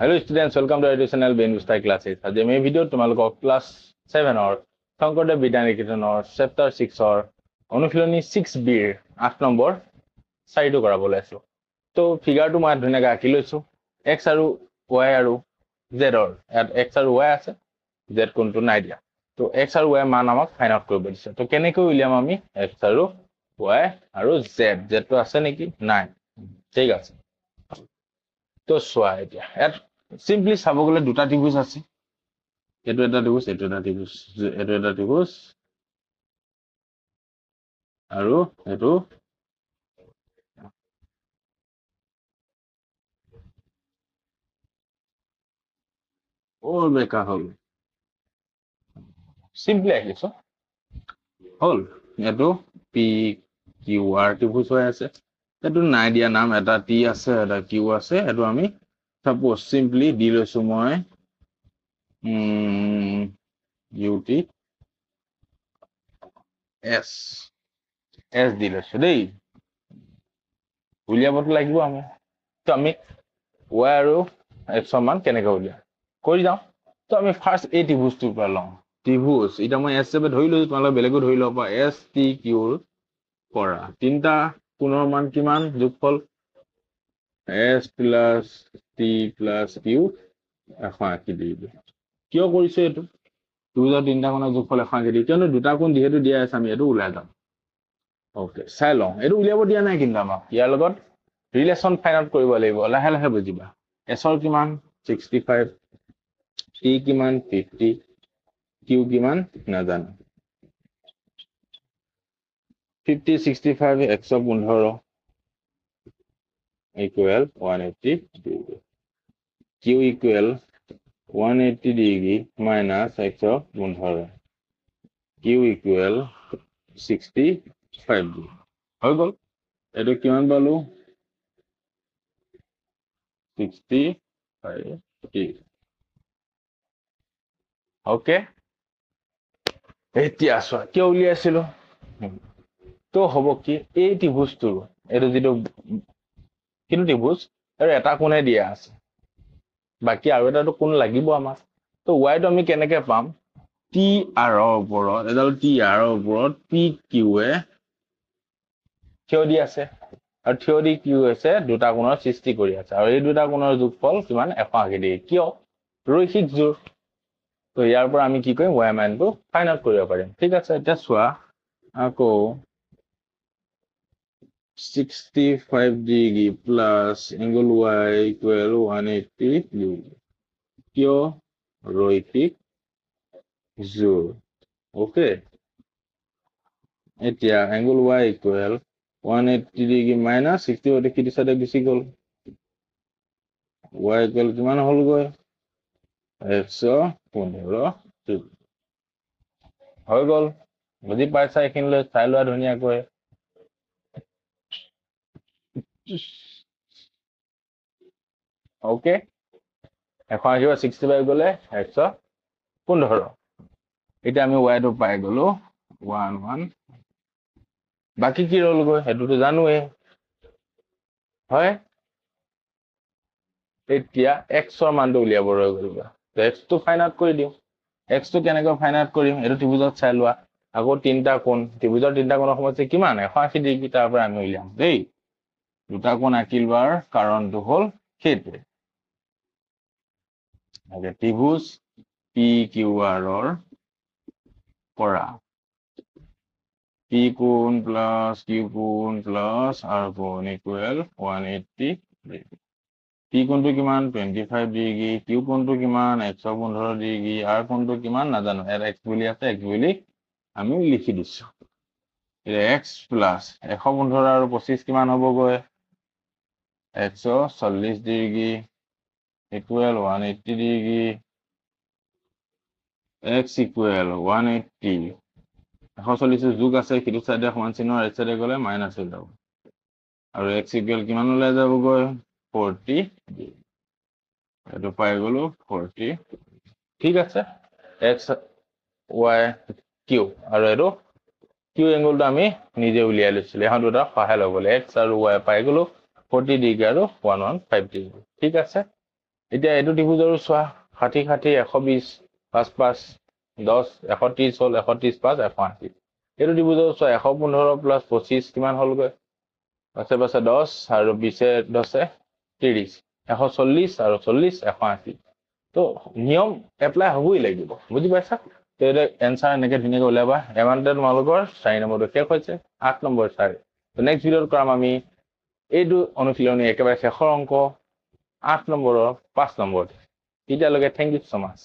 Hello students, welcome to our channel Ben Vista Classes. আজি আমি video তোমালোকক class 7 অৰ Sankardev বিদ্যানিকেতনৰ chapter 6 অৰ অনুশীলনী 6b 8 নম্বৰ চাইটো কৰাবলৈ আছো। তো ফিগাৰটো মই ধুনীয়াকৈ আঁকি লৈছো। x আৰু y আৰু z অৰ x আৰু y আছে, z কোনটো নাই দিয়া। তো x আৰু y মান আমাক ফাইন্ড আউট কৰিব দিছে। তো কেনেকৈ উলিয়াম আমি x আৰু y আৰু z টো আছে নেকি? নাই। ঠিক আছে। তো চোৱা এতিয়া Simply চাব গলে দুটা ত্ৰিভুজ আছে। এটো এটা ত্ৰিভুজ, এটো এটা ত্ৰিভুজ, এটো এটা ত্ৰিভুজ আৰু এটো ওর বেকা হল। Simply আঁকিছো হল। এটো পি কিউ আর ত্রিভুজ হৈ আছে। এটো নাই দিয়া নাম, এটা টি আছে, এটা কিউ আছে। এটো আমি সাপোজ সিম্পলি দি লৈছো মই ইউটি এস এস দি লৈছো দেই। উলিয়াবতো লাগিব আমি। তো আমি y আৰু x মান কেনেকৈ উলিয়াম কৰি যাওঁ। তো আমি ফাৰ্স্ট এই ত্ৰিভুজটোৰ পৰা লওঁ। ত্ৰিভুজ এটা মই এস হিচাপে ধৰি লৈছো, তোমালোকে বেলেগো ধৰি ল'ব পাৰা। এস টি কিউৰ পৰা তিনটা কোণৰ মান কিমান? যোগফল S plus T plus Q 180 degree. কিয় কৰিছো এইটো? ত্ৰিভুজৰ তিনটা কোণৰ যোগফল 180 ডিগ্ৰী, কিয়নো দুটা কোণ যিহেতু দিয়া আছে আমি এইটো উলাই যাম। ওকে, চাই লওঁ। এইটো উলিয়াব দিয়া নাই কিন্তু আমাক। ইয়াৰ লগত ৰিলেশন ফাইন্ড আউট কৰিব লাগিব। লাহে লাহে বুজিবা। এছৰ কিমান 65, টি কিমান 50, কিউ কিমান নাজানো। 50 65 115 equal 180 degree. Q equal 180 degree minus 115. Q equal 65 degree. হৈ গল। এটো কিমান পালো? 65 degree. ওকে, এতিয়া চোৱা কিয় উলিয়াইছিলো। তো হ'ব কি এই ত্ৰিভুজটো, এইটো যেটো কিন্তু ত্ৰিভুজ আৰু এটা কোণে দিয়া আছে, বাকি আৰু এটাটো কোণ লাগিব আমাক। তো y টো আমি কেনেকৈ পাম? টি আৰৰ ওপৰত, এডাল টি আৰৰ ওপৰত পি কিউৱে থিয় দি আছে, আৰু থিয় দি কিউ আছে দুটা কোণৰ সৃষ্টি কৰি আছে, আৰু এই দুটা কোণৰ যোগফল কিমান? 180 ডিগ্ৰী। কিয়? ৰৈখিক জোৰ। তো ইয়াৰ পৰা আমি কি কৰিম? y মানটো ফাইন্ড আউট কৰিব পাৰিম। ঠিক আছে, এতিয়া চোৱা আকৌ 65 degree plus angle y equal 180 degree. কিয়? রৈখিক জোর। ওকে, এতিয়া angle y equal 180 degree minus 60 ওটা কি সাইডে গুছি গল। y equal কিমান হল গৈ? 115 ডিগ্ৰী। হৈ গল। বুজি পাইছা? এইখিনিলৈ চাই লোৱা ধুনীয়াকৈ। ওকে, 65 গলে 115। এতিয়া আমি y টো পাই গলো 11। বাকি কি রল গৈ সেইটোতো জানোৱে হয়। এতিয়া x ৰ মানটো উলিয়াব ৰৈ গল। তো x টো ফাইন্ড আউট কৰি দিও। x টো কেনেকৈ ফাইন্ড আউট কৰিম? এইটো ত্ৰিভুজত চাই লোৱা। আকৌ তিনটা কোণ, ত্ৰিভুজৰ তিনটা কোণৰ সমষ্টি কিমান? 180 ডিগ্ৰী। তাৰ পৰা আমি উলিয়াম দেই। দুটা কোণ আঁকি লোৱাৰ কাৰণটো হল সেইটোৱে। ত্ৰিভুজ পি কিউ আৰৰ পৰা পি কোণ প্লাস কিউ কোণ প্লাস আৰ কোণ ইকুয়াল 180 ডিগ্ৰী। পি কোণটো কিমান? 25 ডিগ্ৰী। কিউ কোণটো কিমান? 115 ডিগ্ৰী। আর কোণটো কিমান নাজানো, এর x বুলি আছে, x বুলি আমি লিখি দিছো। x প্লাস 115 আৰু 25 কিমান হ'ব গৈ? 140 degree equal 180 degree. x equal 180, 140 যোগ আছে, সিটো সাইডে সমান চিহ্ন ৰাইট সাইডে গলে মাইনাস হৈ যাব, আৰু x ইকুয়াল কিমান ওলাই যাব গৈ? 40 ডিগ্ৰী। এটো পাই গলো 40। ঠিক আছে, x y q আৰু এটো q এংগলটো আমি নিজে উলিয়াই লৈছিলো। এখন দুটা সহায় ল'ব লাগে। x আৰু y পাই গলো 40 ডিগ্ৰী আৰু 115 ডিগ্ৰী। ঠিক আছে, এতিয়া এইটো ত্ৰিভুজৰো চোৱা 60 60 120 5 5 10 130 হ'ল 130 5 180 এইটো ত্ৰিভুজৰো চোৱা 115 প্লাছ 25 কিমান হ'লগৈ পাছে পাছে 10 আৰু 20 10 30 140 আৰু 40 180 তো নিয়ম এপ্লাই হ'বই লাগিব বুজি পাইছা তো এটা এনসাৰ এনেকৈ ধুনীয়াকৈ উলিয়াবা এমাউণ্টে তোমালোকৰ 4 নম্বৰটো শেষ হৈছে 8 নম্বৰ 4 তো নেক্সট ভিডিঅ'ত কৰাম আমি এইটো অনুশীলনী একেবাৰে শেষৰ অংক 8 নম্বৰৰ 5 নম্বৰ তেতিয়ালৈকে থেংক ইউ so much